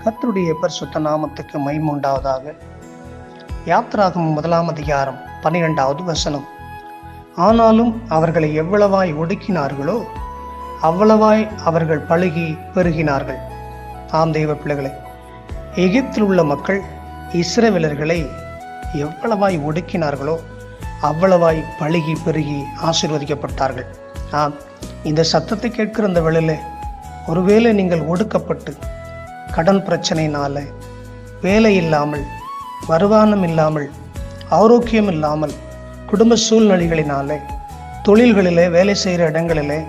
கர்த்தருடைய பரிசுத்த நாமத்துக்கு மகிமை உண்டாவதாக. யாத்திராகமம் 1 அதிகாரம் 12வது வசனம். ஆனாலும் அவர்களை எவ்வளவாய் ஒடுக்கினார்களோ அவ்வளவாய் அவர்கள் பலுகி பெருகினார்கள். ஆம் தெய்வ பிள்ளைகளை, எகிப்தில் உள்ள மக்கள் இஸ்ரவேலர்களை எவ்வளவாய் ஒடுக்கினார்களோ அவ்வளவாய் பலுகி பெருகி ஆசீர்வதிக்கப்பட்டார்கள். ஆம், இந்த சத்தத்தை கேட்கிற இந்த வேளையிலே ஒருவேளை நீங்கள் ஒடுக்கப்பட்டு கடன் பிரச்சனையினால, வேலை இல்லாமல், வருமானம் இல்லாமல், ஆரோக்கியம் இல்லாமல், குடும்ப சூழ்நிலைகளினாலே, தொழில்களிலே, வேலை செய்கிற இடங்களிலே,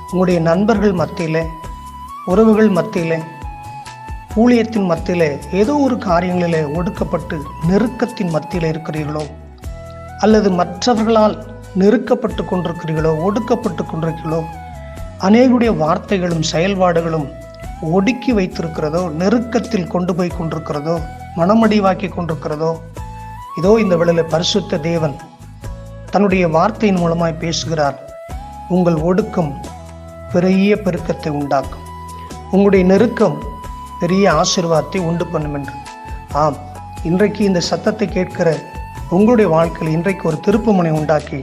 உங்களுடைய நண்பர்கள் மத்தியிலே, உறவுகள் மத்தியிலே, ஊழியத்தின் மத்தியிலே, ஏதோ ஒரு காரியங்களிலே ஒடுக்கப்பட்டு நெருக்கத்தின் மத்தியில் இருக்கிறீர்களோ, அல்லது மற்றவர்களால் நெருக்கப்பட்டு கொண்டிருக்கிறீர்களோ, ஒடுக்கப்பட்டு கொண்டிருக்கிறீர்களோ, அநேகருடைய வார்த்தைகளும் செயல்பாடுகளும் ஒடுக்கி வைத்திருக்கிறதோ, நெருக்கத்தில் கொண்டு போய் கொண்டிருக்கிறதோ, மனமடிவாக்கி கொண்டிருக்கிறதோ, இதோ இந்த வேளையில் பரிசுத்த தேவன் தன்னுடைய வார்த்தையின் மூலமாய் பேசுகிறார். உங்கள் ஒடுக்கம் பெரிய பெருக்கத்தை உண்டாக்கும், உங்களுடைய நெருக்கம் பெரிய ஆசீர்வாதத்தை உண்டு பண்ணும் என்று. ஆம், இன்றைக்கு இந்த சத்தத்தை கேட்கிற உங்களுடைய வாழ்க்கையில் இன்றைக்கு ஒரு திருப்புமுனை உண்டாக்கி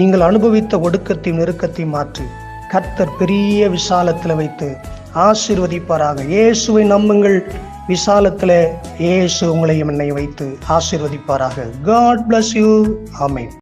நீங்கள் அனுபவித்த ஒடுக்கத்தையும் நெருக்கத்தையும் மாற்றி கர்த்தர் பெரிய விசாலத்தில் வைத்து ஆசீர்வதிப்பாராக. இயேசுவை நம்புங்கள். விசாலத்தில் இயேசு உங்களையும் என்னை வைத்து ஆசீர்வதிப்பாராக. God bless you. ஆமென்.